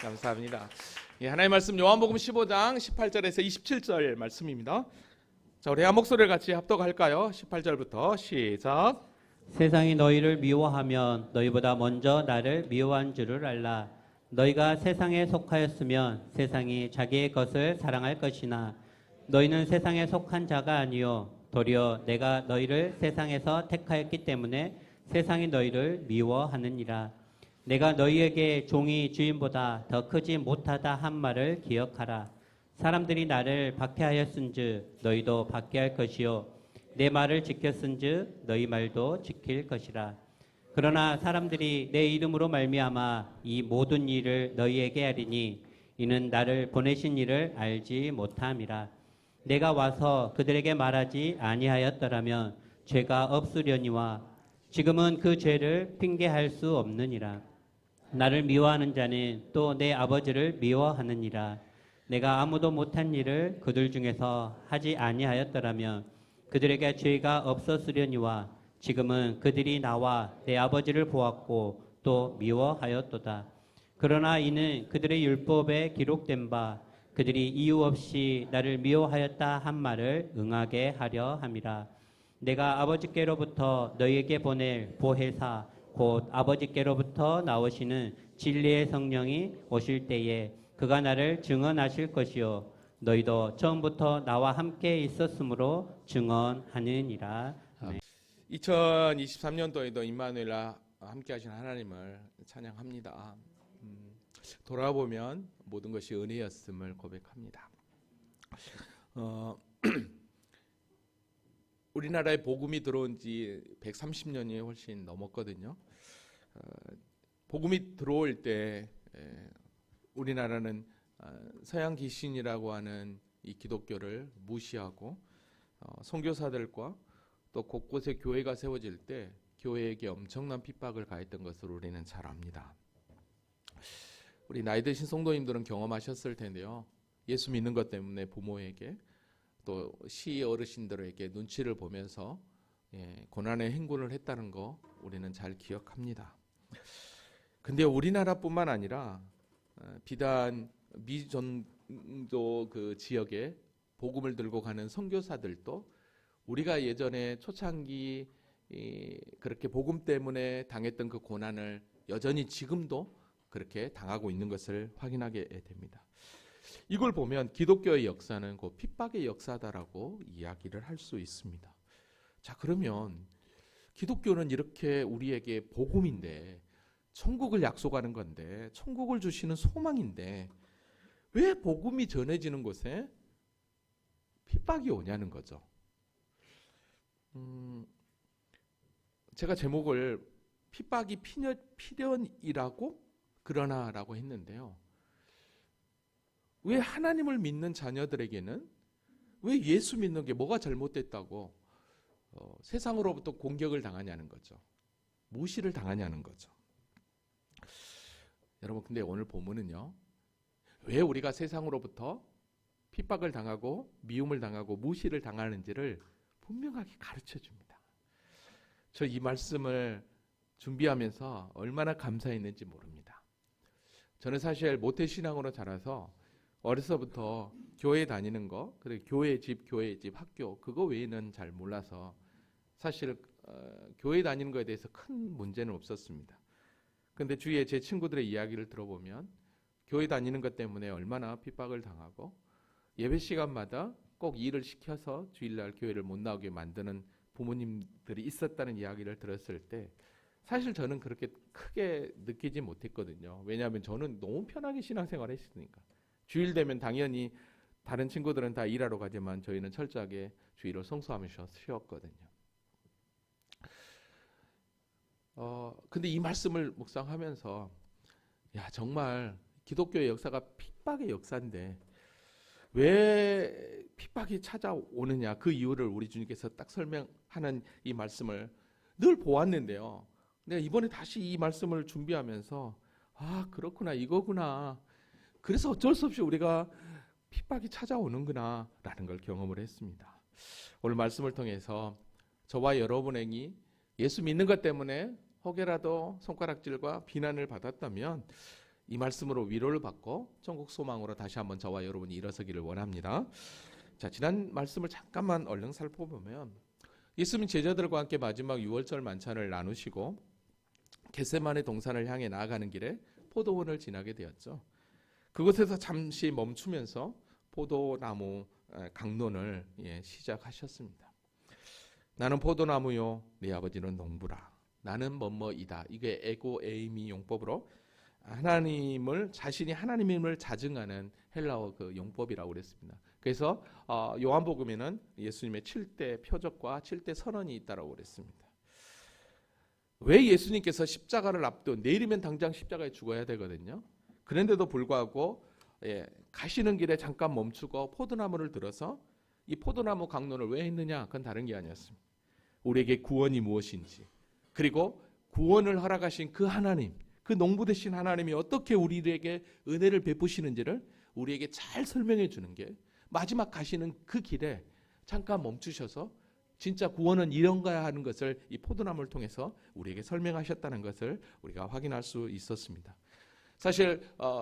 감사합니다. 예, 하나님의 말씀 요한복음 15장 18절에서 27절 말씀입니다. 자, 우리 한 목소리를 같이 합독할까요? 18절부터 시작. 세상이 너희를 미워하면 너희보다 먼저 나를 미워한 줄을 알라. 너희가 세상에 속하였으면 세상이 자기의 것을 사랑할 것이나 너희는 세상에 속한 자가 아니요 도리어 내가 너희를 세상에서 택하였기 때문에 세상이 너희를 미워하느니라. 내가 너희에게 종이 주인보다 더 크지 못하다 한 말을 기억하라. 사람들이 나를 박해하였은즉 너희도 박해할 것이요 내 말을 지켰은즉 너희 말도 지킬 것이라. 그러나 사람들이 내 이름으로 말미암아 이 모든 일을 너희에게 하리니 이는 나를 보내신 이를 알지 못함이라. 내가 와서 그들에게 말하지 아니하였더라면 죄가 없으려니와 지금은 그 죄를 핑계할 수 없느니라. 나를 미워하는 자는 또 내 아버지를 미워하느니라. 내가 아무도 못한 일을 그들 중에서 하지 아니하였더라면 그들에게 죄가 없었으려니와 지금은 그들이 나와 내 아버지를 보았고 또 미워하였도다. 그러나 이는 그들의 율법에 기록된 바 그들이 이유 없이 나를 미워하였다 한 말을 응하게 하려 함이라. 내가 아버지께로부터 너희에게 보낼 보혜사 곧 아버지께로부터 나오시는 진리의 성령이 오실 때에 그가 나를 증언하실 것이요 너희도 처음부터 나와 함께 있었으므로 증언하느니라. 2023년도에도 임마누엘과 함께 하신 하나님을 찬양합니다. 돌아보면 모든 것이 은혜였음을 고백합니다. 우리나라에 복음이 들어온 지 130년이 훨씬 넘었거든요. 복음이 들어올 때 우리나라는 서양 기신이라고 하는 이 기독교를 무시하고 선교사들과 또 곳곳에 교회가 세워질 때 교회에게 엄청난 핍박을 가했던 것을 우리는 잘 압니다. 우리 나이 드신 성도님들은 경험하셨을 텐데요. 예수 믿는 것 때문에 부모에게 또 시 어르신들에게 눈치를 보면서 고난의 행군을 했다는 거 우리는 잘 기억합니다. 근데 우리나라뿐만 아니라 비단 미전도 그 지역에 복음을 들고 가는 선교사들도 우리가 예전에 초창기 그렇게 복음 때문에 당했던 그 고난을 여전히 지금도 그렇게 당하고 있는 것을 확인하게 됩니다. 이걸 보면 기독교의 역사는 그 핍박의 역사다라고 이야기를 할 수 있습니다. 자, 그러면 기독교는 이렇게 우리에게 복음인데 천국을 약속하는 건데 천국을 주시는 소망인데 왜 복음이 전해지는 곳에 핍박이 오냐는 거죠. 제가 제목을 핍박이 필연이라고 그러나라고 했는데요. 왜 하나님을 믿는 자녀들에게는 왜 예수 믿는 게 뭐가 잘못됐다고 세상으로부터 공격을 당하냐는 거죠. 무시를 당하냐는 거죠. 여러분, 근데 오늘 본문은요. 왜 우리가 세상으로부터 핍박을 당하고 미움을 당하고 무시를 당하는지를 분명하게 가르쳐 줍니다. 저 이 말씀을 준비하면서 얼마나 감사했는지 모릅니다. 저는 사실 모태신앙으로 자라서 어려서부터 교회 다니는 거, 그리고 교회 집, 학교 그거 외에는 잘 몰라서 사실 교회 다니는 거에 대해서 큰 문제는 없었습니다. 근데 주위에 제 친구들의 이야기를 들어보면 교회 다니는 것 때문에 얼마나 핍박을 당하고 예배 시간마다 꼭 일을 시켜서 주일날 교회를 못 나오게 만드는 부모님들이 있었다는 이야기를 들었을 때 사실 저는 그렇게 크게 느끼지 못했거든요. 왜냐하면 저는 너무 편하게 신앙생활을 했으니까. 주일 되면 당연히 다른 친구들은 다 일하러 가지만 저희는 철저하게 주일을 성수하면서 쉬었거든요. 근데 이 말씀을 묵상하면서 야, 정말 기독교의 역사가 핍박의 역사인데 왜 핍박이 찾아오느냐, 그 이유를 우리 주님께서 딱 설명하는 이 말씀을 늘 보았는데요. 내가 이번에 다시 이 말씀을 준비하면서 아, 그렇구나, 이거구나. 그래서 어쩔 수 없이 우리가 핍박이 찾아오는구나 라는 걸 경험을 했습니다. 오늘 말씀을 통해서 저와 여러분에게 예수 믿는 것 때문에 혹여라도 손가락질과 비난을 받았다면 이 말씀으로 위로를 받고 천국 소망으로 다시 한번 저와 여러분이 일어서기를 원합니다. 자, 지난 말씀을 잠깐만 얼른 살펴보면 예수님 제자들과 함께 마지막 유월절 만찬을 나누시고 겟세마네 동산을 향해 나아가는 길에 포도원을 지나게 되었죠. 그곳에서 잠시 멈추면서 포도나무 강론을 시작하셨습니다. 나는 포도나무요, 네 아버지는 농부라. 나는 뭐뭐이다. 이게 에고 에이미 용법으로 하나님을 자신이 하나님임을 자증하는 헬라어 그 용법이라고 그랬습니다. 그래서 요한복음에는 예수님의 7대 표적과 7대 선언이 있다라고 그랬습니다. 왜 예수님께서 십자가를 앞둔 내일이면 당장 십자가에 죽어야 되거든요. 그런데도 불구하고 가시는 길에 잠깐 멈추고 포도나무를 들어서 이 포도나무 강론을 왜 했느냐? 그건 다른 게 아니었습니다. 우리에게 구원이 무엇인지, 그리고 구원을 허락하신 그 하나님, 그 농부 되신 하나님이 어떻게 우리에게 은혜를 베푸시는지를 우리에게 잘 설명해 주는 게 마지막 가시는 그 길에 잠깐 멈추셔서 진짜 구원은 이런가 하는 것을 이 포도나무를 통해서 우리에게 설명하셨다는 것을 우리가 확인할 수 있었습니다. 사실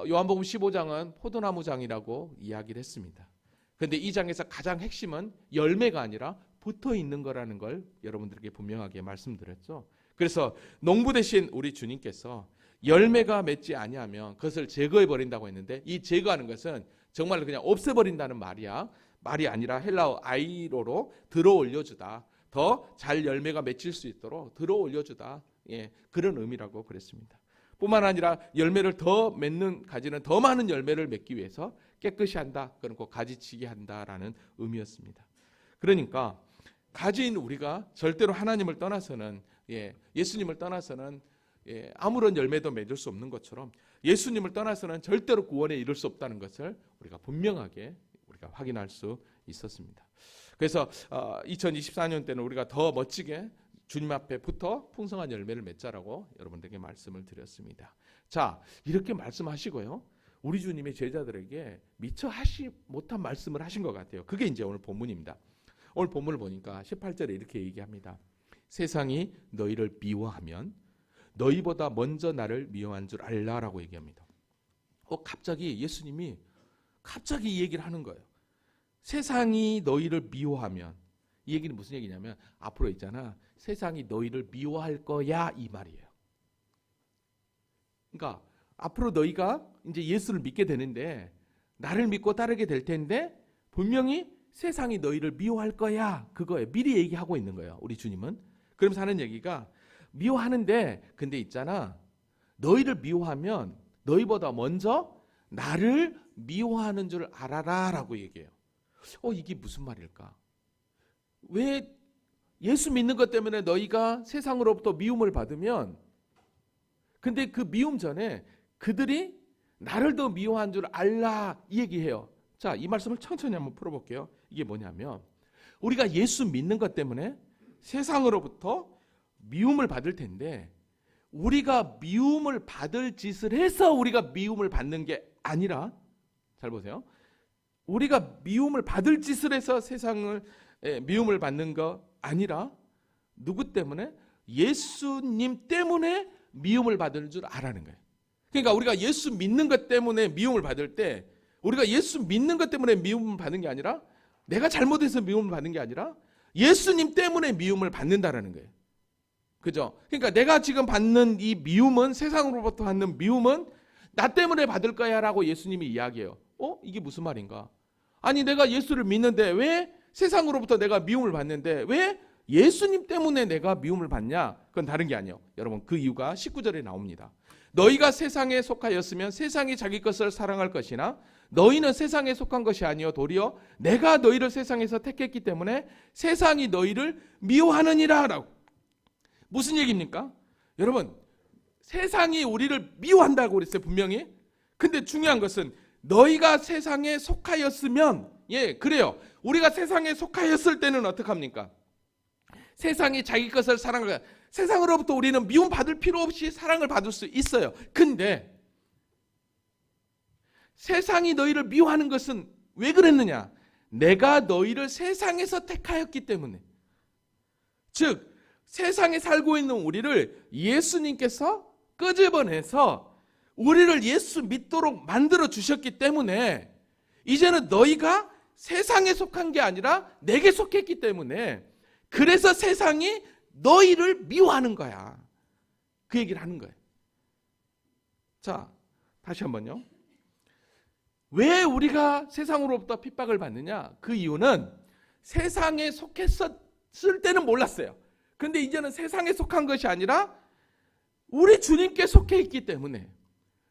요한복음 15장은 포도나무장이라고 이야기를 했습니다. 그런데 이 장에서 가장 핵심은 열매가 아니라 붙어 있는 거라는 걸 여러분들에게 분명하게 말씀드렸죠. 그래서 농부 되신 우리 주님께서 열매가 맺지 아니하면 그것을 제거해 버린다고 했는데, 이 제거하는 것은 정말 그냥 없애버린다는 말이 아니라 헬라어 아이로로 들어 올려주다, 더 잘 열매가 맺힐 수 있도록 들어 올려주다, 그런 의미라고 그랬습니다. 뿐만 아니라 열매를 더 맺는 가지는 더 많은 열매를 맺기 위해서 깨끗이 한다, 그리고 가지치기 한다라는 의미였습니다. 그러니까 가지인 우리가 절대로 하나님을 떠나서는 예수님을 떠나서는 아무런 열매도 맺을 수 없는 것처럼 예수님을 떠나서는 절대로 구원에 이를 수 없다는 것을 우리가 분명하게 우리가 확인할 수 있었습니다. 그래서 2024년 때는 우리가 더 멋지게 주님 앞에 붙어 풍성한 열매를 맺자라고 여러분들에게 말씀을 드렸습니다. 자, 이렇게 말씀하시고요, 우리 주님의 제자들에게 미처 하시 못한 말씀을 하신 것 같아요. 그게 이제 오늘 본문입니다. 오늘 본문을 보니까 18절에 이렇게 얘기합니다. 세상이 너희를 미워하면 너희보다 먼저 나를 미워한 줄 알라라고 얘기합니다. 갑자기 예수님이 이 얘기를 하는 거예요. 세상이 너희를 미워하면, 이 얘기는 무슨 얘기냐면 앞으로 있잖아, 세상이 너희를 미워할 거야, 이 말이에요. 그러니까 앞으로 너희가 이제 예수를 믿게 되는데, 나를 믿고 따르게 될 텐데 분명히 세상이 너희를 미워할 거야, 그거예요. 미리 얘기하고 있는 거예요, 우리 주님은. 그러면서 하는 얘기가, 미워하는데 근데 있잖아, 너희를 미워하면 너희보다 먼저 나를 미워하는 줄 알아라 라고 얘기해요. 이게 무슨 말일까? 왜 예수 믿는 것 때문에 너희가 세상으로부터 미움을 받으면, 근데 그 미움 전에 그들이 나를 더 미워한 줄 알라, 이 얘기해요. 자, 이 말씀을 천천히 한번 풀어볼게요. 이게 뭐냐면, 우리가 예수 믿는 것 때문에 세상으로부터 미움을 받을 텐데, 우리가 미움을 받을 짓을 해서 우리가 미움을 받는 게 아니라, 잘 보세요, 우리가 미움을 받을 짓을 해서 세상을 미움을 받는 거 아니라 누구 때문에? 예수님 때문에 미움을 받을 줄 알아는 거예요. 그러니까 우리가 예수 믿는 것 때문에 미움을 받을 때, 우리가 예수 믿는 것 때문에 미움을 받는 게 아니라, 내가 잘못해서 미움을 받는 게 아니라 예수님 때문에 미움을 받는다라는 거예요. 그죠? 그러니까 내가 지금 받는 이 미움은, 세상으로부터 받는 미움은 나 때문에 받을 거야 라고 예수님이 이야기해요. 이게 무슨 말인가? 아니, 내가 예수를 믿는데 왜 세상으로부터 내가 미움을 받는데 왜 예수님 때문에 내가 미움을 받냐? 그건 다른 게 아니에요. 여러분, 그 이유가 19절에 나옵니다. 너희가 세상에 속하였으면 세상이 자기 것을 사랑할 것이나 너희는 세상에 속한 것이 아니요 도리어 내가 너희를 세상에서 택했기 때문에 세상이 너희를 미워하느니라 라고. 무슨 얘기입니까? 여러분, 세상이 우리를 미워한다고 그랬어요, 분명히. 근데 중요한 것은 너희가 세상에 속하였으면, 그래요. 우리가 세상에 속하였을 때는 어떡합니까? 세상이 자기 것을 사랑할, 세상으로부터 우리는 미움 받을 필요 없이 사랑을 받을 수 있어요. 근데 세상이 너희를 미워하는 것은 왜 그랬느냐? 내가 너희를 세상에서 택하였기 때문에. 즉 세상에 살고 있는 우리를 예수님께서 끄집어내서 우리를 예수 믿도록 만들어 주셨기 때문에 이제는 너희가 세상에 속한 게 아니라 내게 속했기 때문에 그래서 세상이 너희를 미워하는 거야. 그 얘기를 하는 거예요. 자, 다시 한번요. 왜 우리가 세상으로부터 핍박을 받느냐? 그 이유는 세상에 속했을 때는 몰랐어요. 그런데 이제는 세상에 속한 것이 아니라 우리 주님께 속해 있기 때문에,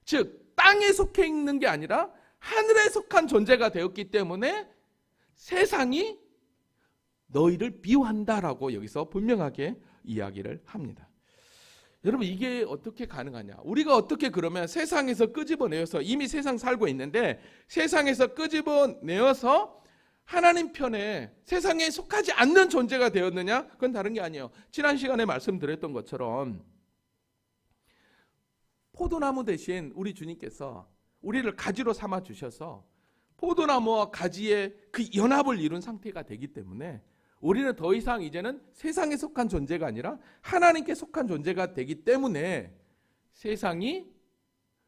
즉 땅에 속해 있는 게 아니라 하늘에 속한 존재가 되었기 때문에 세상이 너희를 미워한다라고 여기서 분명하게 이야기를 합니다. 여러분, 이게 어떻게 가능하냐? 우리가 어떻게 그러면 세상에서 끄집어내어서, 이미 세상 살고 있는데 세상에서 끄집어내어서 하나님 편에 세상에 속하지 않는 존재가 되었느냐? 그건 다른 게 아니에요. 지난 시간에 말씀드렸던 것처럼 포도나무 대신 우리 주님께서 우리를 가지로 삼아 주셔서 포도나무와 가지의 그 연합을 이룬 상태가 되기 때문에 우리는 더 이상 이제는 세상에 속한 존재가 아니라 하나님께 속한 존재가 되기 때문에 세상이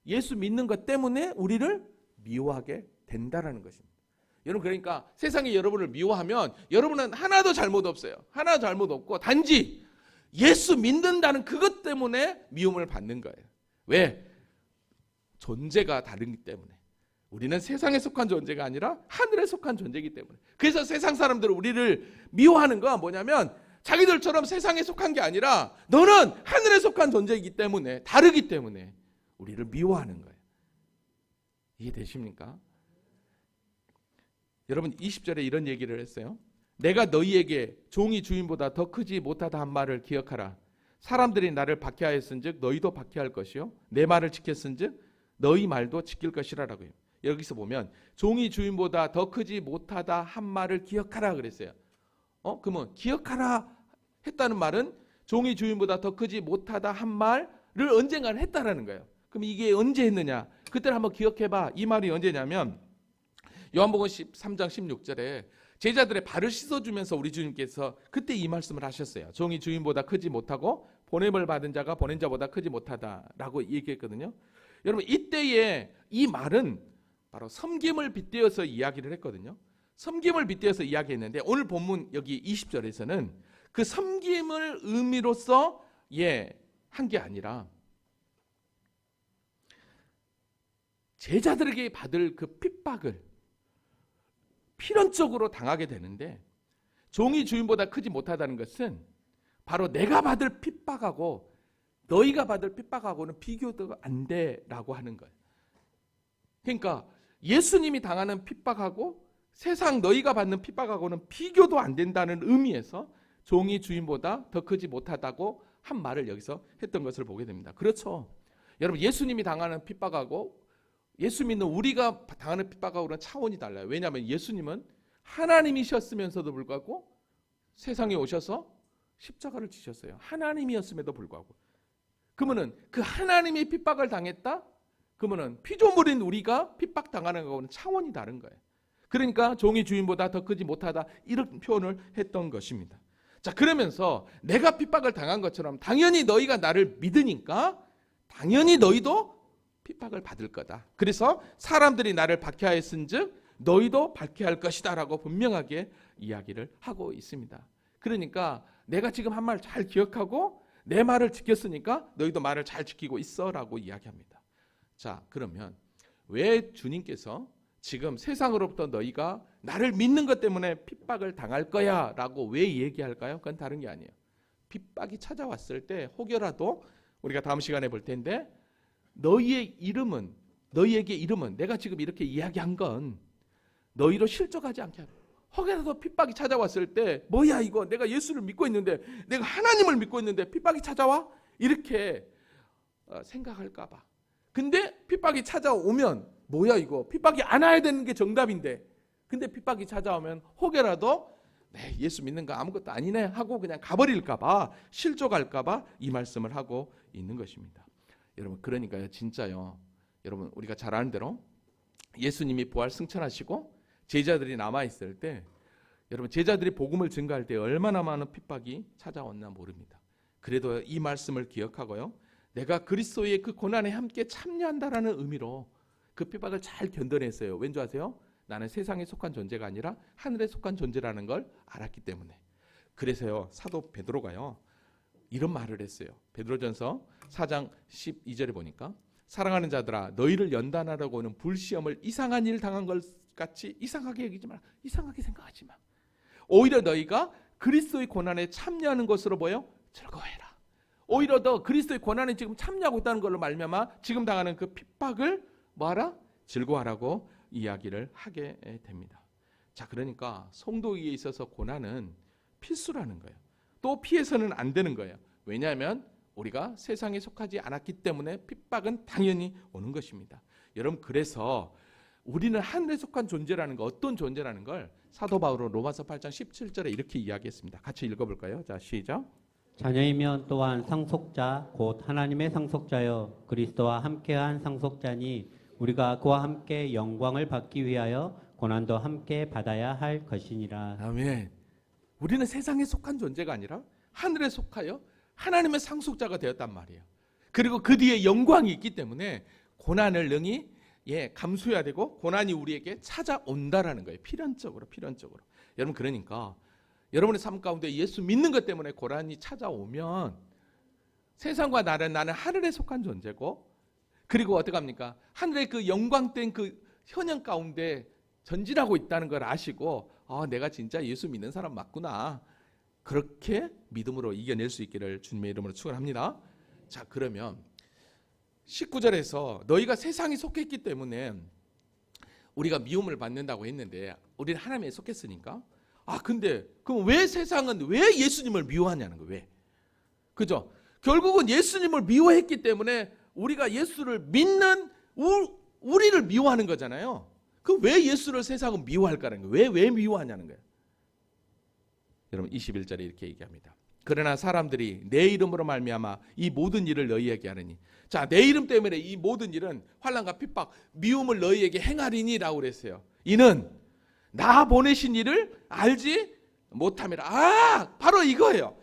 예수 믿는 것 때문에 우리를 미워하게 된다라는 것입니다. 여러분, 그러니까 세상이 여러분을 미워하면 여러분은 하나도 잘못 없어요. 하나도 잘못 없고 단지 예수 믿는다는 그것 때문에 미움을 받는 거예요. 왜? 존재가 다르기 때문에. 우리는 세상에 속한 존재가 아니라 하늘에 속한 존재이기 때문에. 그래서 세상 사람들은 우리를 미워하는 건 뭐냐면 자기들처럼 세상에 속한 게 아니라 너는 하늘에 속한 존재이기 때문에, 다르기 때문에 우리를 미워하는 거예요. 이해되십니까? 여러분, 20절에 이런 얘기를 했어요. 내가 너희에게 종이 주인보다 더 크지 못하다 한 말을 기억하라. 사람들이 나를 박해하였은즉 너희도 박해할 것이요 내 말을 지켰은즉 너희 말도 지킬 것이라라고요. 여기서 보면 종이 주인보다 더 크지 못하다 한 말을 기억하라 그랬어요. 그러면 기억하라 했다는 말은 종이 주인보다 더 크지 못하다 한 말을 언젠가는 했다라는 거예요. 그럼 이게 언제 했느냐? 그때를 한번 기억해봐. 이 말이 언제냐면 요한복음 13장 16절에 제자들의 발을 씻어주면서 우리 주님께서 그때 이 말씀을 하셨어요. 종이 주인보다 크지 못하고 보냄을 받은 자가 보낸 자보다 크지 못하다라고 얘기했거든요. 여러분, 이때의 이 말은 바로 섬김을 빗대어서 이야기를 했거든요. 섬김을 빗대어서 이야기했는데 오늘 본문 여기 20절에서는 그 섬김을 의미로서 한 게 아니라 제자들에게 받을 그 핍박을 필연적으로 당하게 되는데, 종이 주인보다 크지 못하다는 것은 바로 내가 받을 핍박하고 너희가 받을 핍박하고는 비교도 안 돼라고 하는 거예요. 그러니까 예수님이 당하는 핍박하고 세상 너희가 받는 핍박하고는 비교도 안 된다는 의미에서 종이 주인보다 더 크지 못하다고 한 말을 여기서 했던 것을 보게 됩니다. 그렇죠. 여러분, 예수님이 당하는 핍박하고 예수 믿는 우리가 당하는 핍박하고는 차원이 달라요. 왜냐하면 예수님은 하나님이셨으면서도 불구하고 세상에 오셔서 십자가를 지셨어요. 하나님이었음에도 불구하고. 그러면은 그 하나님이 핍박을 당했다? 그러면은 피조물인 우리가 핍박 당하는 거하고는 차원이 다른 거예요. 그러니까 종이 주인보다 더 크지 못하다, 이런 표현을 했던 것입니다. 자, 그러면서 내가 핍박을 당한 것처럼 당연히 너희가 나를 믿으니까 당연히 너희도 핍박을 받을 거다. 그래서 사람들이 나를 박해하였은즉 너희도 박해할 것이다 라고 분명하게 이야기를 하고 있습니다. 그러니까 내가 지금 한 말 잘 기억하고 내 말을 지켰으니까 너희도 말을 잘 지키고 있어 라고 이야기합니다. 자, 그러면 왜 주님께서 지금 세상으로부터 너희가 나를 믿는 것 때문에 핍박을 당할 거야 라고 왜 얘기할까요? 그건 다른 게 아니에요. 핍박이 찾아왔을 때 혹여라도 우리가 다음 시간에 볼 텐데 너희에게 이름은 내가 지금 이렇게 이야기한 건 너희로 실족하지 않게 하라. 혹여라도 핍박이 찾아왔을 때 뭐야 이거, 내가 예수를 믿고 있는데, 내가 하나님을 믿고 있는데 핍박이 찾아와? 이렇게 생각할까 봐. 근데 핍박이 찾아오면 뭐야 이거, 핍박이 안 와야 되는 게 정답인데, 근데 핍박이 찾아오면 혹여라도 예수 믿는 거 아무것도 아니네 하고 그냥 가버릴까 봐, 실족할까 봐 이 말씀을 하고 있는 것입니다. 여러분, 그러니까요, 진짜요, 여러분, 우리가 잘 아는 대로 예수님이 부활 승천하시고 제자들이 남아있을 때, 여러분, 제자들이 복음을 증거할 때 얼마나 많은 핍박이 찾아왔나 모릅니다. 그래도 이 말씀을 기억하고요, 내가 그리스도의 그 고난에 함께 참여한다라는 의미로 그 핍박을 잘 견뎌냈어요. 왠지 아세요? 나는 세상에 속한 존재가 아니라 하늘에 속한 존재라는 걸 알았기 때문에. 그래서요, 사도 베드로가요 이런 말을 했어요. 베드로전서 4장 12절에 보니까 사랑하는 자들아, 너희를 연단하려고 하는 불시험을 이상한 일 당한 것 같이 이상하게 여기지 마라. 이상하게 생각하지 마. 오히려 너희가 그리스도의 고난에 참여하는 것으로 보여 즐거워해라. 오히려 더 그리스도의 고난에 지금 참여하고 있다는 걸로 말미암아 지금 당하는 그 핍박을 뭐하라? 즐거워하라고 이야기를 하게 됩니다. 자, 그러니까 성도에게 있어서 고난은 필수라는 거예요. 또 피해서는 안 되는 거예요. 왜냐하면 우리가 세상에 속하지 않았기 때문에 핍박은 당연히 오는 것입니다. 여러분, 그래서 우리는 하늘에 속한 존재라는 거, 어떤 존재라는 걸 사도 바울은 로마서 8장 17절에 이렇게 이야기했습니다. 같이 읽어볼까요? 자, 시작. 자녀이면 또한 상속자 곧 하나님의 상속자여 그리스도와 함께한 상속자니 우리가 그와 함께 영광을 받기 위하여 고난도 함께 받아야 할 것이니라. 아멘. 우리는 세상에 속한 존재가 아니라 하늘에 속하여 하나님의 상속자가 되었단 말이에요. 그리고 그 뒤에 영광이 있기 때문에 고난을 능히 감수해야 되고 고난이 우리에게 찾아온다라는 거예요. 필연적으로. 여러분, 그러니까 여러분의 삶 가운데 예수 믿는 것 때문에 고난이 찾아오면 세상과 나는 하늘에 속한 존재고, 그리고 어떻게 합니까? 하늘의 그 영광된 그 현영 가운데 전진하고 있다는 걸 아시고, 내가 진짜 예수 믿는 사람 맞구나, 그렇게 믿음으로 이겨낼 수 있기를 주님의 이름으로 축원합니다. 자, 그러면 19절에서 너희가 세상에 속했기 때문에 우리가 미움을 받는다고 했는데 우리는 하나님에 속했으니까, 근데 그럼 왜 세상은 왜 예수님을 미워하냐는 거예요. 왜? 그죠? 결국은 예수님을 미워했기 때문에 우리가 예수를 믿는 우리를 미워하는 거잖아요. 그 왜 예수를 세상은 미워할까라는 거예요. 왜 미워하냐는 거예요. 여러분, 21절에 이렇게 얘기합니다. 그러나 사람들이 내 이름으로 말미암아 이 모든 일을 너희에게 하느니. 자, 내 이름 때문에 이 모든 일은 환난과 핍박, 미움을 너희에게 행하리니라고 그랬어요. 이는 나 보내신 이를 알지 못함이라. 바로 이거예요.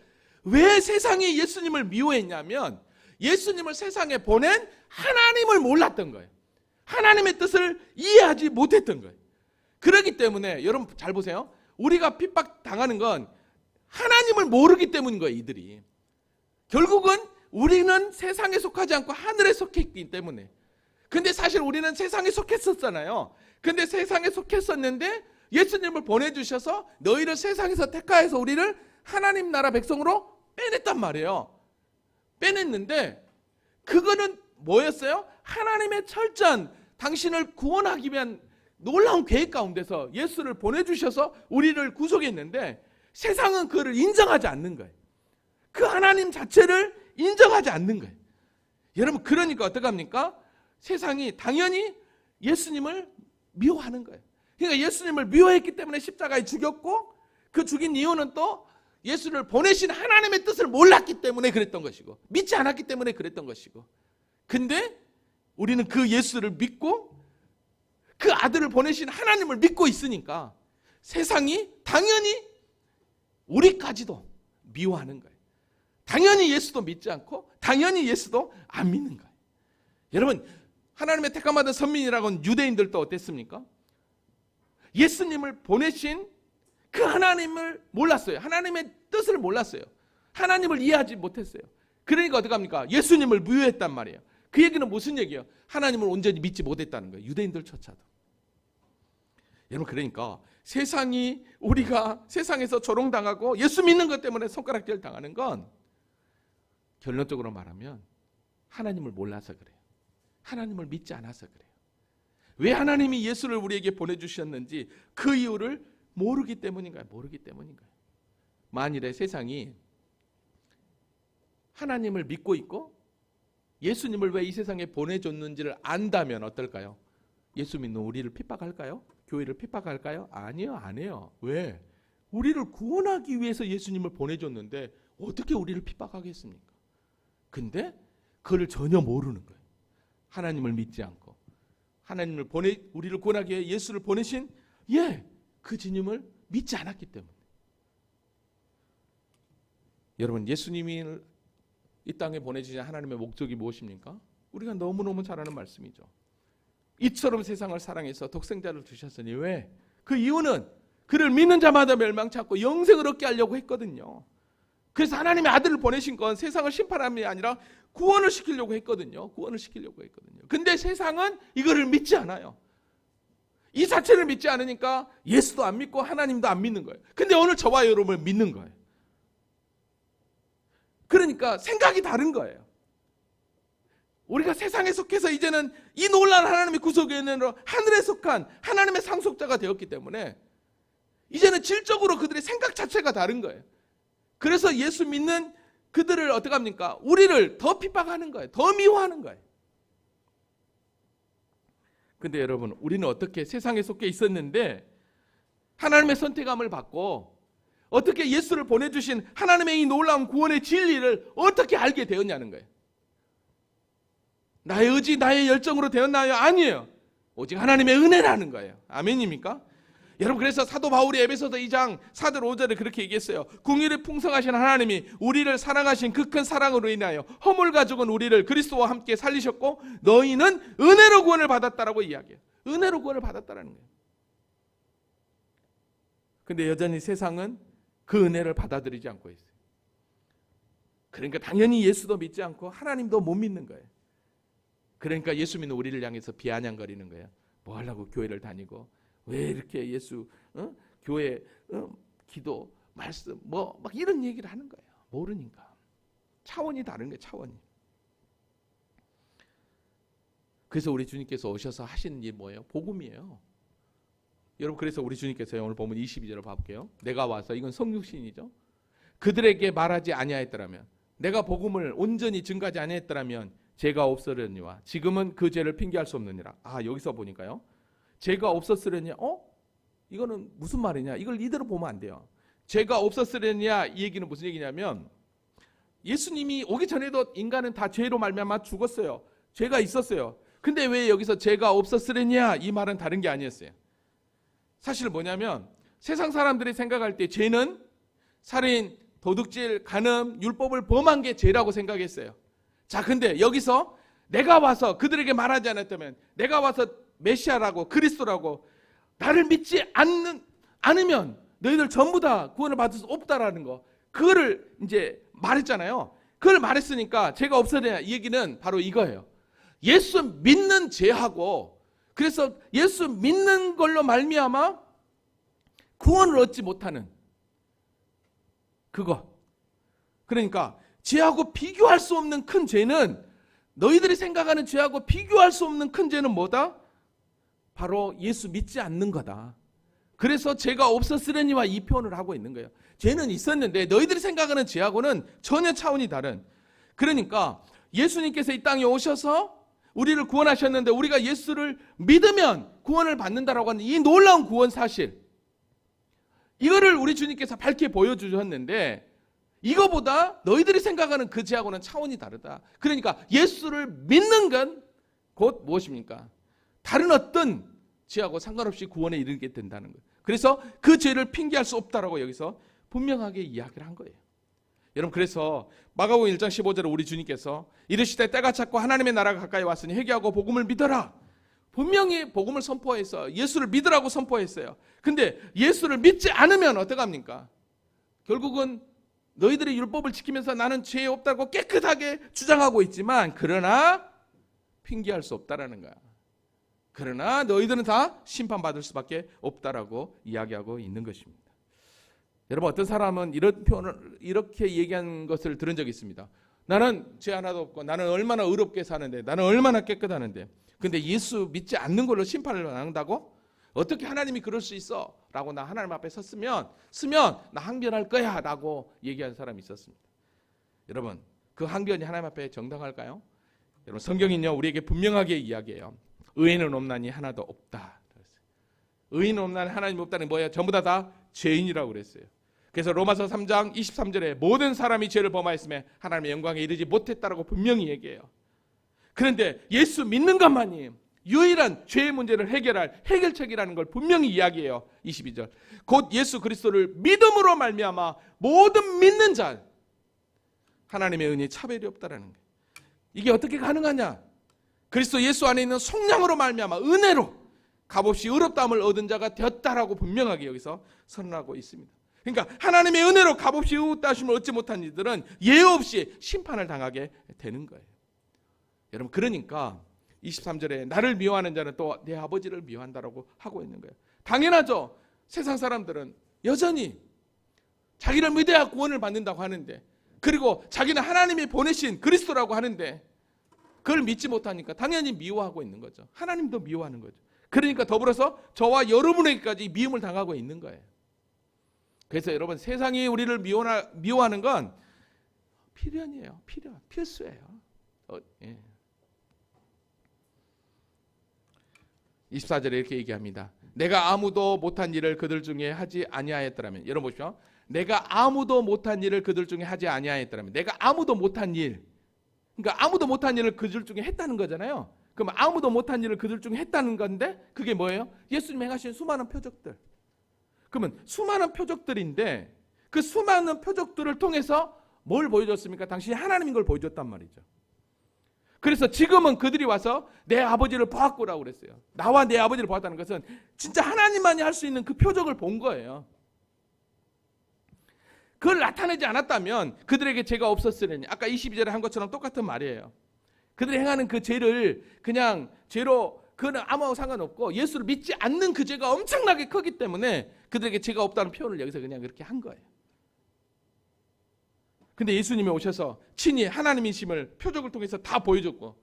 왜 세상이 예수님을 미워했냐면 예수님을 세상에 보낸 하나님을 몰랐던 거예요. 하나님의 뜻을 이해하지 못했던 거예요. 그렇기 때문에 여러분 잘 보세요. 우리가 핍박 당하는 건 하나님을 모르기 때문인 거예요. 이들이 결국은 우리는 세상에 속하지 않고 하늘에 속했기 때문에. 근데 사실 우리는 세상에 속했었잖아요. 근데 세상에 속했었는데 예수님을 보내주셔서 너희를 세상에서 택하여서 우리를 하나님 나라 백성으로 빼냈단 말이에요. 빼냈는데 그거는 뭐였어요? 하나님의 철저한 당신을 구원하기 위한 놀라운 계획 가운데서 예수를 보내주셔서 우리를 구속했는데 세상은 그를 인정하지 않는 거예요. 그 하나님 자체를 인정하지 않는 거예요. 여러분, 그러니까 어떡합니까? 세상이 당연히 예수님을 미워하는 거예요. 그러니까 예수님을 미워했기 때문에 십자가에 죽였고, 그 죽인 이유는 또 예수를 보내신 하나님의 뜻을 몰랐기 때문에 그랬던 것이고, 믿지 않았기 때문에 그랬던 것이고. 근데 우리는 그 예수를 믿고 그 아들을 보내신 하나님을 믿고 있으니까 세상이 당연히 우리까지도 미워하는 거예요. 당연히 예수도 믿지 않고 당연히 예수도 안 믿는 거예요. 여러분, 하나님의 택함받은 선민이라고는 유대인들도 어땠습니까? 예수님을 보내신 그 하나님을 몰랐어요. 하나님의 뜻을 몰랐어요. 하나님을 이해하지 못했어요. 그러니까 어떡합니까? 예수님을 미워했단 말이에요. 그 얘기는 무슨 얘기예요? 하나님을 온전히 믿지 못했다는 거예요. 유대인들조차도. 여러분, 그러니까 세상이 우리가 세상에서 조롱당하고 예수 믿는 것 때문에 손가락질 당하는 건 결론적으로 말하면 하나님을 몰라서 그래요. 하나님을 믿지 않아서 그래요. 왜 하나님이 예수를 우리에게 보내주셨는지 그 이유를 모르기 때문인가요? 모르기 때문인가요? 만일에 세상이 하나님을 믿고 있고 예수님을 왜 이 세상에 보내줬는지를 안다면 어떨까요? 예수 믿는 우리를 핍박할까요? 교회를 핍박할까요? 아니요, 안 해요. 왜? 우리를 구원하기 위해서 예수님을 보내줬는데 어떻게 우리를 핍박하겠습니까? 근데 그걸 전혀 모르는 거예요. 하나님을 믿지 않고 하나님을 우리를 구원하기 위해 예수를 보내신 그 주님을 믿지 않았기 때문에. 여러분, 예수님을 이 땅에 보내주신 하나님의 목적이 무엇입니까? 우리가 너무너무 잘 아는 말씀이죠. 이처럼 세상을 사랑해서 독생자를 주셨으니 왜? 그 이유는 그를 믿는 자마다 멸망치 않고 영생을 얻게 하려고 했거든요. 그래서 하나님의 아들을 보내신 건 세상을 심판함이 아니라 구원을 시키려고 했거든요. 구원을 시키려고 했거든요. 근데 세상은 이거를 믿지 않아요. 이 자체를 믿지 않으니까 예수도 안 믿고 하나님도 안 믿는 거예요. 근데 오늘 저와 여러분을 믿는 거예요. 그러니까 생각이 다른 거예요. 우리가 세상에 속해서 이제는 이 놀라운 하나님의 구속에 있는 하늘에 속한 하나님의 상속자가 되었기 때문에 이제는 질적으로 그들의 생각 자체가 다른 거예요. 그래서 예수 믿는 그들을 어떻게 합니까? 우리를 더 핍박하는 거예요. 더 미워하는 거예요. 근데 여러분, 우리는 어떻게 세상에 속해 있었는데 하나님의 선택함을 받고 어떻게 예수를 보내주신 하나님의 이 놀라운 구원의 진리를 어떻게 알게 되었냐는 거예요. 나의 의지, 나의 열정으로 되었나요? 아니에요. 오직 하나님의 은혜라는 거예요. 아멘입니까? 여러분, 그래서 사도 바울이 에베소서 2장 4절 5절에 그렇게 얘기했어요. 긍휼이 풍성하신 하나님이 우리를 사랑하신 그 큰 사랑으로 인하여 허물과 죽은 우리를 그리스도와 함께 살리셨고 너희는 은혜로 구원을 받았다라고 이야기해요. 은혜로 구원을 받았다라는 거예요. 근데 여전히 세상은 그 은혜를 받아들이지 않고 있어요. 그러니까 당연히 예수도 믿지 않고 하나님도 못 믿는 거예요. 그러니까 예수 믿는 우리를 향해서 비아냥거리는 거예요. 뭐 하려고 교회를 다니고 왜 이렇게 예수 교회 기도 말씀 뭐 막 이런 얘기를 하는 거예요. 모르니까. 차원이 다른 거예요. 차원이. 그래서 우리 주님께서 오셔서 하시는 일 뭐예요? 복음이에요. 여러분, 그래서 우리 주님께서 오늘 보면 22절을 봐볼게요. 내가 와서, 이건 성육신이죠. 그들에게 말하지 아니하였더라면, 내가 복음을 온전히 증거하지 아니하였더라면 죄가 없으려니와 지금은 그 죄를 핑계할 수 없느니라. 여기서 보니까요. 죄가 없었으려니, 이거는 무슨 말이냐? 이걸 이대로 보면 안 돼요. 죄가 없었으려니야, 이 얘기는 무슨 얘기냐면 예수님이 오기 전에도 인간은 다 죄로 말미암아 죽었어요. 죄가 있었어요. 근데 왜 여기서 죄가 없었으려니야, 이 말은 다른 게 아니었어요. 사실 뭐냐면 세상 사람들이 생각할 때 죄는 살인, 도둑질, 간음, 율법을 범한 게 죄라고 생각했어요. 자, 근데 여기서 내가 와서 그들에게 말하지 않았다면, 내가 와서 메시아라고 그리스도라고 나를 믿지 않으면 너희들 전부 다 구원을 받을 수 없다라는 거, 그거를 이제 말했잖아요. 그걸 말했으니까 죄가 없어야 이 얘기는 바로 이거예요. 예수 믿는 죄하고, 그래서 예수 믿는 걸로 말미암아 구원을 얻지 못하는 그거. 그러니까 죄하고 비교할 수 없는 큰 죄는, 너희들이 생각하는 죄하고 비교할 수 없는 큰 죄는 뭐다? 바로 예수 믿지 않는 거다. 그래서 죄가 없었으려니와 이 표현을 하고 있는 거예요. 죄는 있었는데 너희들이 생각하는 죄하고는 전혀 차원이 다른. 그러니까 예수님께서 이 땅에 오셔서 우리를 구원하셨는데 우리가 예수를 믿으면 구원을 받는다라고 하는 이 놀라운 구원 사실, 이거를 우리 주님께서 밝게 보여주셨는데 이거보다 너희들이 생각하는 그 죄하고는 차원이 다르다. 그러니까 예수를 믿는 건 곧 무엇입니까? 다른 어떤 죄하고 상관없이 구원에 이르게 된다는 거예요. 그래서 그 죄를 핑계할 수 없다라고 여기서 분명하게 이야기를 한 거예요. 여러분, 그래서 마가복음 1장 15절에 우리 주님께서 이르시되 때가 찼고 하나님의 나라가 가까이 왔으니 회개하고 복음을 믿어라. 분명히 복음을 선포해서 예수를 믿으라고 선포했어요. 근데 예수를 믿지 않으면 어떡합니까? 결국은 너희들이 율법을 지키면서 나는 죄 없다고 깨끗하게 주장하고 있지만, 그러나 핑계할 수 없다라는 거야. 그러나 너희들은 다 심판받을 수밖에 없다라고 이야기하고 있는 것입니다. 여러분, 어떤 사람은 이런 표현을 이렇게 얘기한 것을 들은 적이 있습니다. 나는 죄 하나도 없고 나는 얼마나 의롭게 사는데, 나는 얼마나 깨끗하는데, 근데 예수 믿지 않는 걸로 심판을 당한다고? 어떻게 하나님이 그럴 수 있어? 라고 나 하나님 앞에 쓰면 나 항변할 거야 라고 얘기한 사람이 있었습니다. 여러분, 그 항변이 하나님 앞에 정당할까요? 여러분, 성경은요 우리에게 분명하게 이야기해요. 의인은 없나니 하나도 없다. 의인은 없나니 하나님 없다는 뭐예요? 전부 다 죄인이라고 그랬어요. 그래서 로마서 3장 23절에 모든 사람이 죄를 범하였으며 하나님의 영광에 이르지 못했다라고 분명히 얘기해요. 그런데 예수 믿는 것만이 유일한 죄의 문제를 해결할 해결책이라는 걸 분명히 이야기해요. 22절. 곧 예수 그리스도를 믿음으로 말미암아 모든 믿는 자, 하나님의 은혜에 차별이 없다라는 거예요. 이게 어떻게 가능하냐? 그리스도 예수 안에 있는 속량으로 말미암아 은혜로 값없이 의롭다함을 얻은 자가 되었다라고 분명하게 여기서 선언하고 있습니다. 그러니까 하나님의 은혜로 값없이 의롭다하심을 얻지 못한 이들은 예외 없이 심판을 당하게 되는 거예요. 여러분, 그러니까 23절에 나를 미워하는 자는 또 내 아버지를 미워한다라고 하고 있는 거예요. 당연하죠. 세상 사람들은 여전히 자기를 믿어야 구원을 받는다고 하는데, 그리고 자기는 하나님이 보내신 그리스도라고 하는데 그걸 믿지 못하니까 당연히 미워하고 있는 거죠. 하나님도 미워하는 거죠. 그러니까 더불어서 저와 여러분에게까지 미움을 당하고 있는 거예요. 그래서 여러분, 세상이 우리를 미워하는 건 필연이에요. 필수예요. 예. 24절에 이렇게 얘기합니다. 내가 아무도 못한 일을 그들 중에 하지 아니하였더라면, 여러분 보십시오. 내가 아무도 못한 일을 그들 중에 하지 아니하였더라면, 내가 아무도 못한 일, 그러니까 아무도 못한 일을 그들 중에 했다는 거잖아요. 그럼 아무도 못한 일을 그들 중에 했다는 건데 그게 뭐예요? 예수님 행하신 수많은 표적들. 그러면 수많은 표적들인데 그 수많은 표적들을 통해서 뭘 보여줬습니까? 당신이 하나님인 걸 보여줬단 말이죠. 그래서 지금은 그들이 와서 내 아버지를 보았구라고 그랬어요. 나와 내 아버지를 보았다는 것은 진짜 하나님만이 할 수 있는 그 표적을 본 거예요. 그걸 나타내지 않았다면 그들에게 죄가 없었으려니, 아까 22절에 한 것처럼 똑같은 말이에요. 그들이 행하는 그 죄를 그냥 죄로, 그거는 아무하고 상관없고 예수를 믿지 않는 그 죄가 엄청나게 크기 때문에 그들에게 죄가 없다는 표현을 여기서 그냥 그렇게 한 거예요. 근데 예수님이 오셔서 친히 하나님이심을 표적을 통해서 다 보여줬고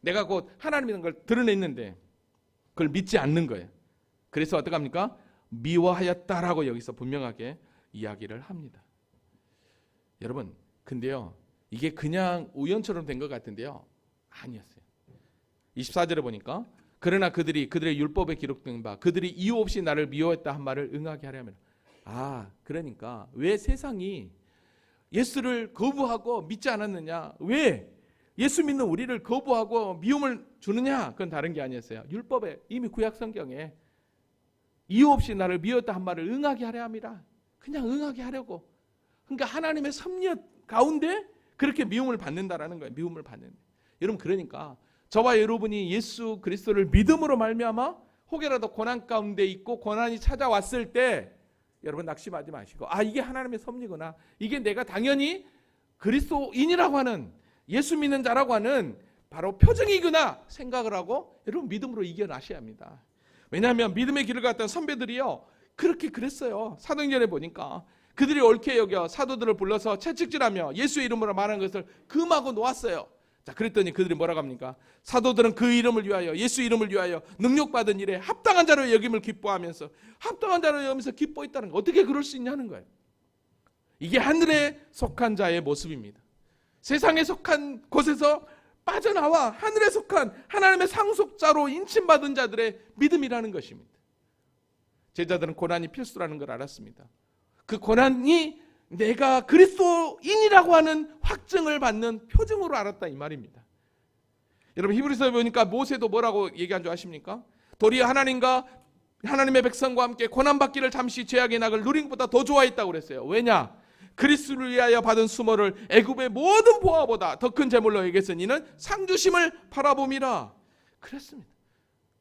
내가 곧 하나님이라는 걸 드러냈는데 그걸 믿지 않는 거예요. 그래서 어떡합니까? 미워하였다라고 여기서 분명하게 이야기를 합니다. 여러분, 근데요, 이게 그냥 우연처럼 된 것 같은데요, 아니었어요. 24절에 보니까 그러나 그들의 율법에 기록된 바 그들이 이유 없이 나를 미워했다 한 말을 응하게 하려면, 그러니까 왜 세상이 예수를 거부하고 믿지 않았느냐, 왜 예수 믿는 우리를 거부하고 미움을 주느냐, 그건 다른 게 아니었어요. 율법에 이미 구약 성경에 이유 없이 나를 미워했다 한 말을 응하게 하려 함이라. 그냥 응하게 하려고. 그러니까 하나님의 섭리 가운데 그렇게 미움을 받는다라는 거예요. 미움을 받는. 여러분, 그러니까 저와 여러분이 예수 그리스도를 믿음으로 말미암아 혹여라도 고난 가운데 있고 고난이 찾아왔을 때 여러분 낙심하지 마시고, 이게 하나님의 섭리구나, 이게 내가 당연히 그리스도인이라고 하는, 예수 믿는 자라고 하는 바로 표징이구나 생각을 하고 여러분 믿음으로 이겨나셔야 합니다. 왜냐하면 믿음의 길을 갔던 선배들이요 그렇게 그랬어요. 사도행전에 보니까 그들이 옳게 여겨 사도들을 불러서 채찍질하며 예수의 이름으로 말하는 것을 금하고 놓았어요. 자, 그랬더니 그들이 뭐라고 합니까? 사도들은 그 이름을 위하여, 예수 이름을 위하여 능력받은 일에 합당한 자로 여김을 기뻐하면서, 합당한 자로 여기면서 기뻐했다는 거, 어떻게 그럴 수 있냐는 거예요. 이게 하늘에 속한 자의 모습입니다. 세상에 속한 곳에서 빠져나와 하늘에 속한 하나님의 상속자로 인침받은 자들의 믿음이라는 것입니다. 제자들은 고난이 필수라는 걸 알았습니다. 그 고난이 내가 그리스도인이라고 하는 확증을 받는 표징으로 알았다, 이 말입니다. 여러분, 히브리서에 보니까 모세도 뭐라고 얘기한 줄 아십니까? 도리어 하나님과 하나님의 백성과 함께 고난받기를 잠시 죄악의 낙을 누린 것보다 더 좋아했다고 그랬어요. 왜냐? 그리스도를 위하여 받은 수모를 애굽의 모든 보화보다 더 큰 재물로 여겼으니 이는 상주심을 바라봄이라 그랬습니다.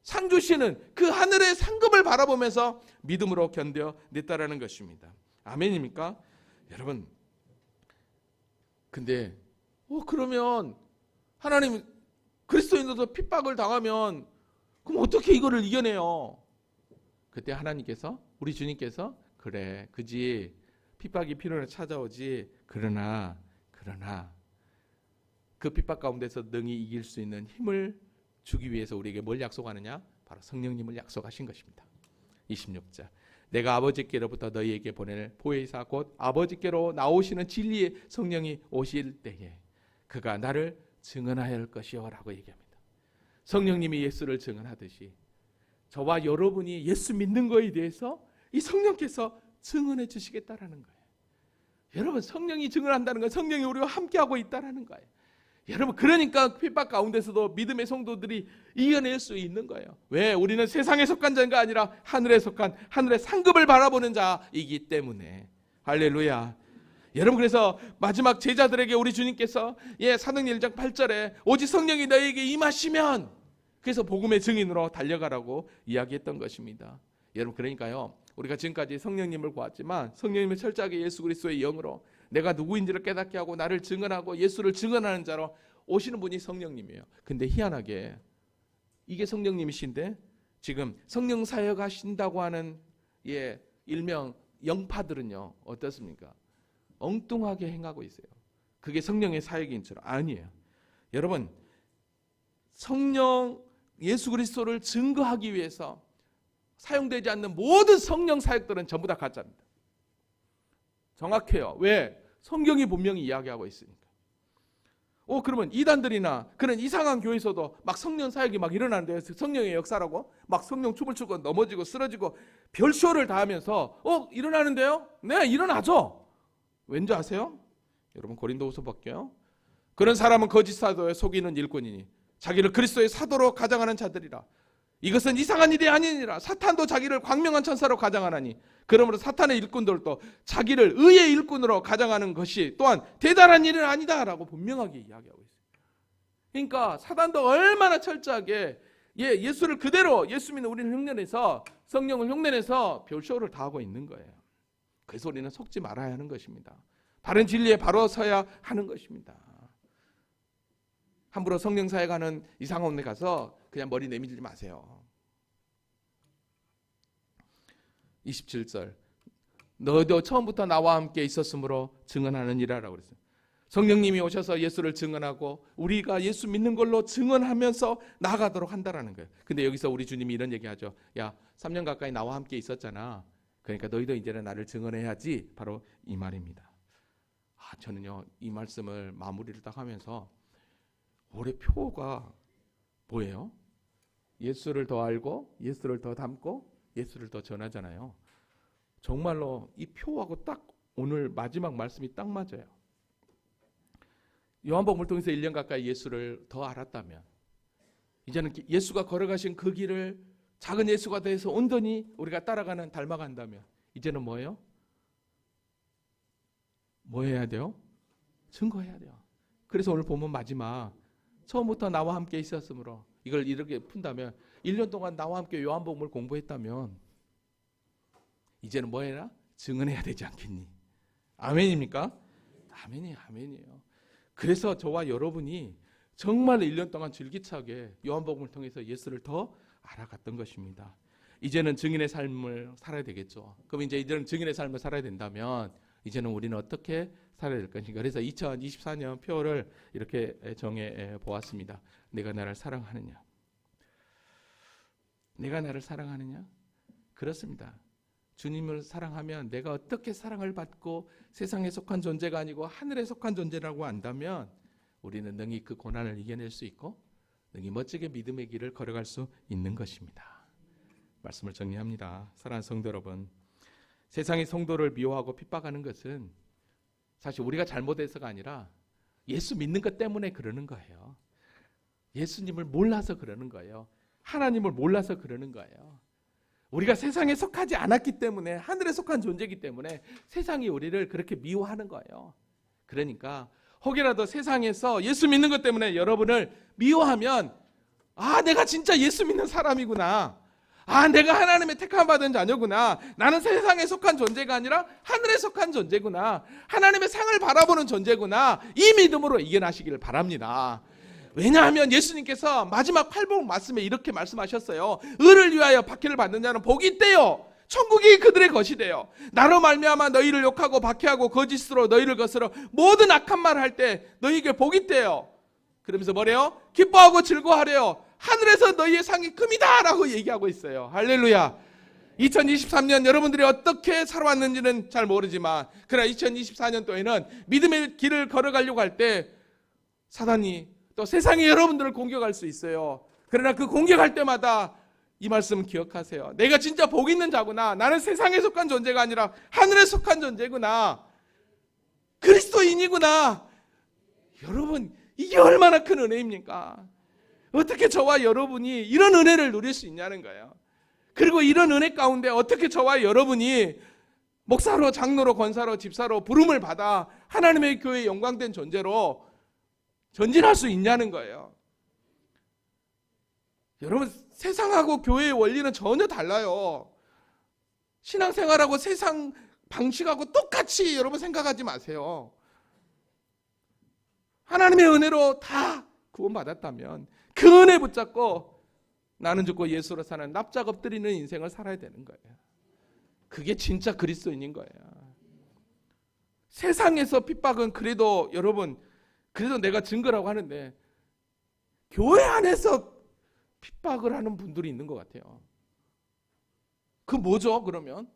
상주시는 그 하늘의 상급을 바라보면서 믿음으로 견뎌냈다라는 것입니다. 아멘입니까? 여러분, 근데 그러면 하나님 그리스도인으로서 핍박을 당하면 그럼 어떻게 이거를 이겨내요? 그때 하나님께서, 우리 주님께서, 그래 그지, 핍박이 필요로 찾아오지, 그러나 그 핍박 가운데서 능히 이길 수 있는 힘을 주기 위해서 우리에게 뭘 약속하느냐? 바로 성령님을 약속하신 것입니다. 26절, 내가 아버지께로부터 너희에게 보낼 보혜사 곧 아버지께로 나오시는 진리의 성령이 오실 때에 그가 나를 증언하여 할 것이요 라고 얘기합니다. 성령님이 예수를 증언하듯이 저와 여러분이 예수 믿는 거에 대해서 이 성령께서 증언해 주시겠다라는 거예요. 여러분, 성령이 증언한다는 건 성령이 우리와 함께하고 있다라는 거예요. 여러분, 그러니까 핍박 가운데서도 믿음의 성도들이 이겨낼 수 있는 거예요. 왜? 우리는 세상에 속한 자가 아니라 하늘에 속한, 하늘의 상급을 바라보는 자이기 때문에. 할렐루야. 여러분, 그래서 마지막 제자들에게 우리 주님께서 사도행전 1장 8절에 오직 성령이 너희에게 임하시면, 그래서 복음의 증인으로 달려가라고 이야기했던 것입니다. 여러분, 그러니까요, 우리가 지금까지 성령님을 구했지만 성령님을 철저하게 예수 그리스도의 영으로 내가 누구인지를 깨닫게 하고 나를 증언하고 예수를 증언하는 자로 오시는 분이 성령님이에요. 근데 희한하게 이게 성령님이신데 지금 성령 사역하신다고 하는 일명 영파들은요, 어떻습니까? 엉뚱하게 행하고 있어요. 그게 성령의 사역인 줄. 아니에요. 여러분, 성령 예수 그리스도를 증거하기 위해서 사용되지 않는 모든 성령 사역들은 전부 다 가짜입니다. 정확해요. 왜? 성경이 분명히 이야기하고 있으니까. 그러면 이단들이나 그런 이상한 교회에서도 막 성령 사역이 막 일어나는데 성령의 역사라고 막 성령 춤을 추고 넘어지고 쓰러지고 별쇼를 다 하면서 일어나는데요? 네, 일어나죠. 왠지 아세요? 여러분, 고린도후서 볼게요. 그런 사람은 거짓 사도에 속이는 일꾼이니 자기를 그리스도의 사도로 가장하는 자들이라. 이것은 이상한 일이 아니니라. 사탄도 자기를 광명한 천사로 가장하나니 그러므로 사탄의 일꾼들도 자기를 의의 일꾼으로 가장하는 것이 또한 대단한 일은 아니다라고 분명하게 이야기하고 있어요. 그러니까 사탄도 얼마나 철저하게 예수를 그대로 예수 믿는 우리를 흉내내서 성령을 흉내내서 별쇼를 다 하고 있는 거예요. 그래서 우리는 속지 말아야 하는 것입니다. 바른 진리에 바로 서야 하는 것입니다. 함부로 성령 사역하는 이상한 데 가서 그냥 머리 내밀지 마세요. 27절, 너도 처음부터 나와 함께 있었으므로 증언하느니라라고 그랬어요. 성령님이 오셔서 예수를 증언하고 우리가 예수 믿는 걸로 증언하면서 나아가도록 한다라는 거예요. 근데 여기서 우리 주님이 이런 얘기하죠. 야, 3년 가까이 나와 함께 있었잖아. 그러니까 너희도 이제는 나를 증언해야지. 바로 이 말입니다. 저는요, 이 말씀을 마무리를 딱 하면서 올해 표가 뭐예요? 예수를 더 알고 예수를 더 닮고 예수를 더 전하잖아요. 정말로 이 표하고 딱 오늘 마지막 말씀이 딱 맞아요. 요한복음을 통해서 1년 가까이 예수를 더 알았다면 이제는 예수가 걸어가신 그 길을 작은 예수가 돼서 온전히 우리가 따라가는, 닮아간다면 이제는 뭐예요? 뭐 해야 돼요? 증거해야 돼요. 그래서 오늘 보면 마지막 처음부터 나와 함께 있었으므로, 이걸 이렇게 푼다면 1년 동안 나와 함께 요한복음을 공부했다면 이제는 뭐 해라? 증언해야 되지 않겠니? 아멘입니까? 아멘이에요. 그래서 저와 여러분이 정말 1년 동안 줄기차게 요한복음을 통해서 예수를 더 알아갔던 것입니다. 이제는 증인의 삶을 살아야 되겠죠. 그럼 이제는 증인의 삶을 살아야 된다면 이제는 우리는 어떻게 살아야 될 것인가? 그래서 2024년 표를 이렇게 정해 보았습니다. 내가 나를 사랑하느냐? 내가 나를 사랑하느냐? 그렇습니다. 주님을 사랑하면 내가 어떻게 사랑을 받고 세상에 속한 존재가 아니고 하늘에 속한 존재라고 안다면 우리는 능히 그 고난을 이겨낼 수 있고 능히 멋지게 믿음의 길을 걸어갈 수 있는 것입니다. 말씀을 정리합니다. 사랑하는 성도 여러분, 세상의 성도를 미워하고 핍박하는 것은 사실 우리가 잘못해서가 아니라 예수 믿는 것 때문에 그러는 거예요. 예수님을 몰라서 그러는 거예요. 하나님을 몰라서 그러는 거예요. 우리가 세상에 속하지 않았기 때문에, 하늘에 속한 존재이기 때문에 세상이 우리를 그렇게 미워하는 거예요. 그러니까 혹이라도 세상에서 예수 믿는 것 때문에 여러분을 미워하면 내가 진짜 예수 믿는 사람이구나. 내가 하나님의 택함 받은 자녀구나. 나는 세상에 속한 존재가 아니라 하늘에 속한 존재구나. 하나님의 상을 바라보는 존재구나. 이 믿음으로 이겨나시기를 바랍니다. 왜냐하면 예수님께서 마지막 팔복 말씀에 이렇게 말씀하셨어요. 의를 위하여 박해를 받는 자는 복이 있대요. 천국이 그들의 것이래요. 나로 말미암아 너희를 욕하고 박해하고 거짓으로 너희를 거스러 모든 악한 말을 할 때 너희에게 복이 있대요. 그러면서 뭐래요? 기뻐하고 즐거워하래요. 하늘에서 너희의 상이 금이다 라고 얘기하고 있어요. 할렐루야. 2023년 여러분들이 어떻게 살아왔는지는 잘 모르지만 그러나 2024년도에는 믿음의 길을 걸어가려고 할 때 사단이 또 세상에 여러분들을 공격할 수 있어요. 그러나 그 공격할 때마다 이 말씀을 기억하세요. 내가 진짜 복 있는 자구나. 나는 세상에 속한 존재가 아니라 하늘에 속한 존재구나. 그리스도인이구나. 여러분, 이게 얼마나 큰 은혜입니까? 어떻게 저와 여러분이 이런 은혜를 누릴 수 있냐는 거예요. 그리고 이런 은혜 가운데 어떻게 저와 여러분이 목사로, 장로로, 권사로, 집사로 부름을 받아 하나님의 교회의 영광된 존재로 전진할 수 있냐는 거예요. 여러분, 세상하고 교회의 원리는 전혀 달라요. 신앙생활하고 세상 방식하고 똑같이 여러분 생각하지 마세요. 하나님의 은혜로 다 구원받았다면 그 은혜 붙잡고 나는 죽고 예수로 사는 납작 엎드리는 인생을 살아야 되는 거예요. 그게 진짜 그리스도인인 거예요. 세상에서 핍박은 그래도 여러분, 그래도 내가 증거라고 하는데 교회 안에서 핍박을 하는 분들이 있는 것 같아요. 그 뭐죠 그러면?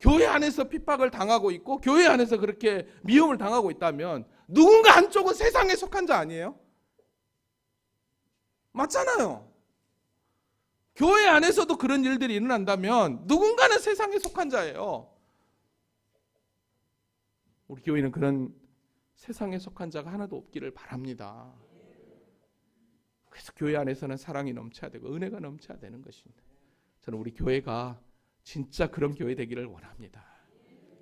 교회 안에서 핍박을 당하고 있고 교회 안에서 그렇게 미움을 당하고 있다면 누군가 한쪽은 세상에 속한 자 아니에요? 맞잖아요. 교회 안에서도 그런 일들이 일어난다면 누군가는 세상에 속한 자예요. 우리 교회는 그런 세상에 속한 자가 하나도 없기를 바랍니다. 그래서 교회 안에서는 사랑이 넘쳐야 되고 은혜가 넘쳐야 되는 것입니다. 저는 우리 교회가 진짜 그런 교회 되기를 원합니다.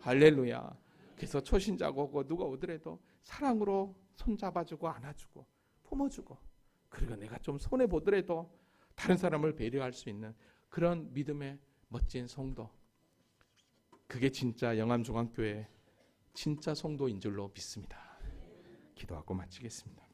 할렐루야. 그래서 초신자가 오고 누가 오더라도 사랑으로 손잡아주고 안아주고 품어주고, 그리고 내가 좀 손해보더라도 다른 사람을 배려할 수 있는 그런 믿음의 멋진 성도, 그게 진짜 영암중앙교회 진짜 성도인 줄로 믿습니다. 기도하고 마치겠습니다.